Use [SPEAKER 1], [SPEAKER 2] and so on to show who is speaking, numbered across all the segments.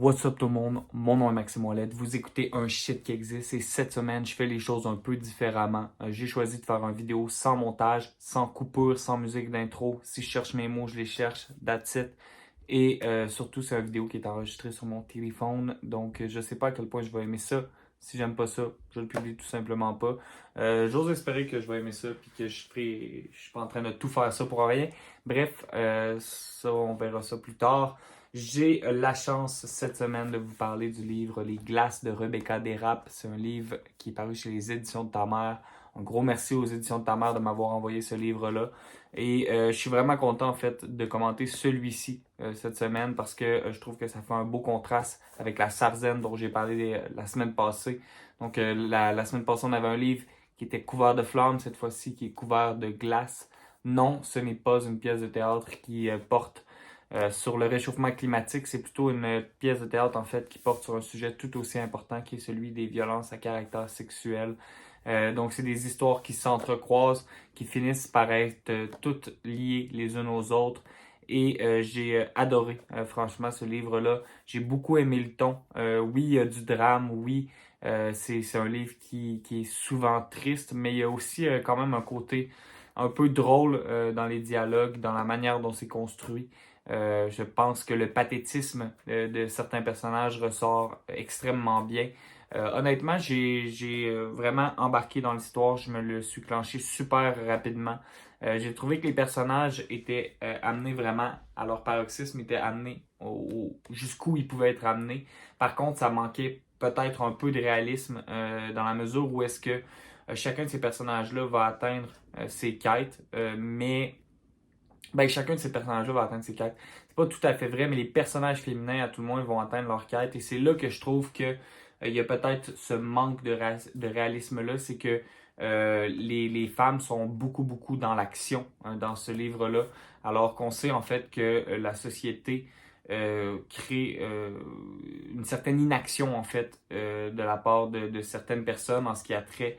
[SPEAKER 1] What's up tout le monde, mon nom est Maxime Ouellette, vous écoutez un shit qui existe et cette semaine je fais les choses un peu différemment. J'ai choisi de faire une vidéo sans montage, sans coupure, sans musique d'intro. Si je cherche mes mots, je les cherche, that's it. Et surtout c'est une vidéo qui est enregistrée sur mon téléphone, donc je sais pas à quel point je vais aimer ça. Si j'aime pas ça, je le publie tout simplement pas. J'ose espérer que je vais aimer ça puis que je suis pas en train de tout faire ça pour rien. Bref, ça on verra ça plus tard. J'ai la chance cette semaine de vous parler du livre Les Glaces de Rebecca Dérap. C'est un livre qui est paru chez les éditions de ta mère. Un gros merci aux éditions de ta mère de m'avoir envoyé ce livre-là. Et je suis vraiment content en fait de commenter celui-ci cette semaine parce que je trouve que ça fait un beau contraste avec la Sarzen dont j'ai parlé la semaine passée. Donc la semaine passée on avait un livre qui était couvert de flammes, cette fois-ci qui est couvert de glace. Non, ce n'est pas une pièce de théâtre qui porte sur le réchauffement climatique. C'est plutôt une pièce de théâtre en fait qui porte sur un sujet tout aussi important qui est celui des violences à caractère sexuel. Donc c'est des histoires qui s'entrecroisent, qui finissent par être toutes liées les unes aux autres. Et j'ai adoré franchement ce livre-là. J'ai beaucoup aimé le ton. Oui, il y a du drame, oui. C'est un livre qui est souvent triste, mais il y a aussi quand même un côté un peu drôle dans les dialogues, dans la manière dont c'est construit. Je pense que le pathétisme de certains personnages ressort extrêmement bien. Honnêtement, j'ai vraiment embarqué dans l'histoire. Je me le suis clenché super rapidement. J'ai trouvé que les personnages étaient amenés vraiment à leur paroxysme, étaient amenés jusqu'où ils pouvaient être amenés. Par contre, ça manquait peut-être un peu de réalisme dans la mesure où est-ce que chacun de ces personnages-là va atteindre ses quêtes, mais ben, chacun de ces personnages-là va atteindre ses quêtes. C'est pas tout à fait vrai, mais les personnages féminins, à tout le moins, vont atteindre leurs quêtes. Et c'est là que je trouve que il y a peut-être ce manque de réalisme-là, c'est que les femmes sont beaucoup dans l'action hein, dans ce livre-là, alors qu'on sait en fait que la société crée une certaine inaction en fait de la part de certaines personnes en ce qui a trait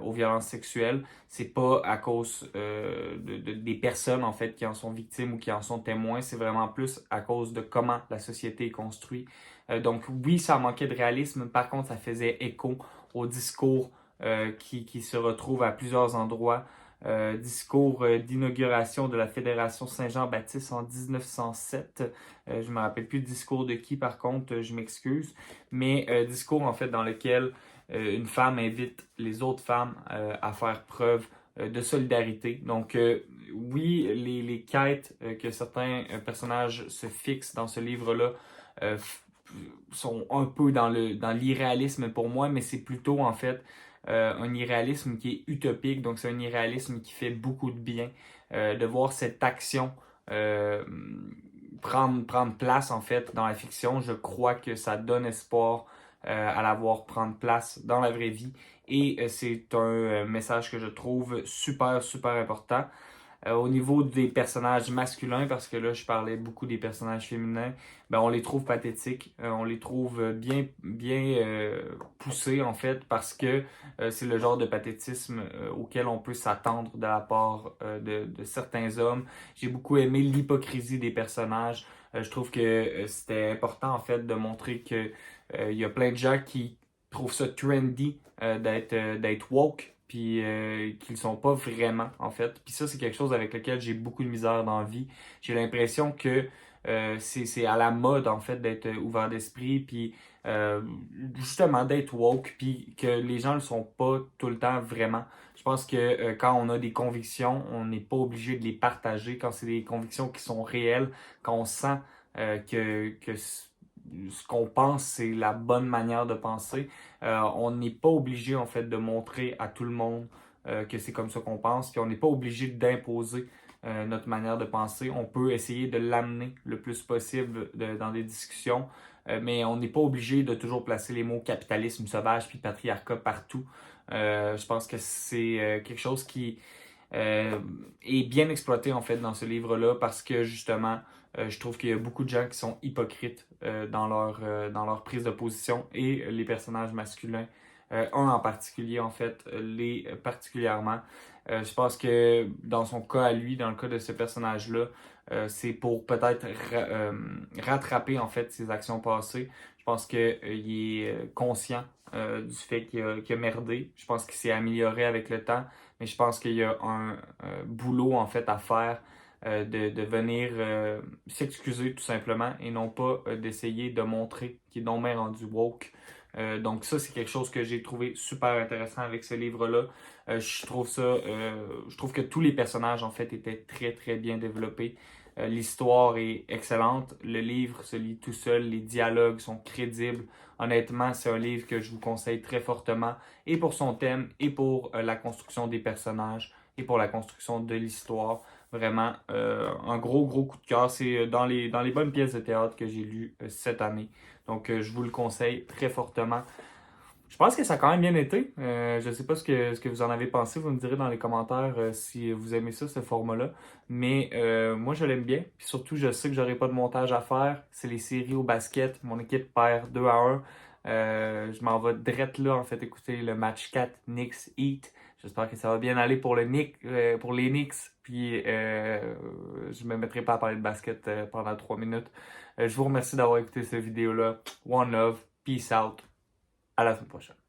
[SPEAKER 1] aux violences sexuelles. C'est pas à cause des personnes en fait qui en sont victimes ou qui en sont témoins, c'est vraiment plus à cause de comment la société est construite. Donc oui, ça manquait de réalisme, par contre ça faisait écho au discours qui se retrouve à plusieurs endroits. Discours d'inauguration de la Fédération Saint-Jean-Baptiste en 1907. Je me rappelle plus le discours de qui par contre, je m'excuse. Mais discours en fait dans lequel une femme invite les autres femmes à faire preuve de solidarité. Donc, oui, les quêtes que certains personnages se fixent dans ce livre-là euh, sont un peu dans l'irréalisme pour moi, mais c'est plutôt en fait un irréalisme qui est utopique. Donc, c'est un irréalisme qui fait beaucoup de bien de voir cette action euh, prendre place en fait dans la fiction. Je crois que ça donne espoir à la voir prendre place dans la vraie vie. Et c'est un message que je trouve super important. Au niveau des personnages masculins, parce que là je parlais beaucoup des personnages féminins, ben on les trouve pathétiques, on les trouve bien poussés en fait, parce que c'est le genre de pathétisme auquel on peut s'attendre de la part de certains hommes. J'ai beaucoup aimé l'hypocrisie des personnages. Je trouve que c'était important en fait de montrer que il y a plein de gens qui trouvent ça trendy d'être woke puis qu'ils sont pas vraiment en fait. Puis ça c'est quelque chose avec lequel j'ai beaucoup de misère dans la vie. J'ai l'impression que c'est à la mode en fait d'être ouvert d'esprit puis euh, justement d'être woke puis que les gens le sont pas tout le temps vraiment. Je pense que quand on a des convictions, on n'est pas obligé de les partager quand c'est des convictions qui sont réelles, quand on sent que ce qu'on pense, c'est la bonne manière de penser. On n'est pas obligé, en fait, de montrer à tout le monde que c'est comme ça qu'on pense, puis on n'est pas obligé d'imposer notre manière de penser. On peut essayer de l'amener le plus possible dans des discussions, mais on n'est pas obligé de toujours placer les mots capitalisme sauvage puis patriarcat partout. Je pense que c'est quelque chose qui est bien exploité en fait dans ce livre-là parce que justement, je trouve qu'il y a beaucoup de gens qui sont hypocrites dans leur prise de position et les personnages masculins, un en particulier en fait, particulièrement. Je pense que dans son cas à lui, dans le cas de ce personnage-là, c'est pour peut-être rattraper en fait ses actions passées. Je pense qu'il est conscient du fait qu'il a merdé. Je pense qu'il s'est amélioré avec le temps, mais je pense qu'il y a un boulot en fait à faire de venir s'excuser tout simplement et non pas d'essayer de montrer qu'il est non mais rendu woke. Donc ça, c'est quelque chose que j'ai trouvé super intéressant avec ce livre-là. Je trouve que tous les personnages en fait étaient très très bien développés. L'histoire est excellente. Le livre se lit tout seul. Les dialogues sont crédibles. Honnêtement, c'est un livre que je vous conseille très fortement, et pour son thème, et pour la construction des personnages, et pour la construction de l'histoire. Vraiment, un gros coup de cœur. C'est dans les bonnes pièces de théâtre que j'ai lues cette année. Donc, je vous le conseille très fortement. Je pense que ça a quand même bien été. Je ne sais pas ce que vous en avez pensé. Vous me direz dans les commentaires si vous aimez ça, ce format-là. Mais moi, je l'aime bien. Puis surtout, je sais que j'aurai pas de montage à faire. C'est les séries au basket. Mon équipe perd 2-1. Je m'en vais direct là, en fait, écouter le match 4 Knicks Heat. J'espère que ça va bien aller pour pour les Knicks. Puis je me mettrai pas à parler de basket pendant 3 minutes. Je vous remercie d'avoir écouté cette vidéo-là. One love. Peace out. À la semaine prochaine.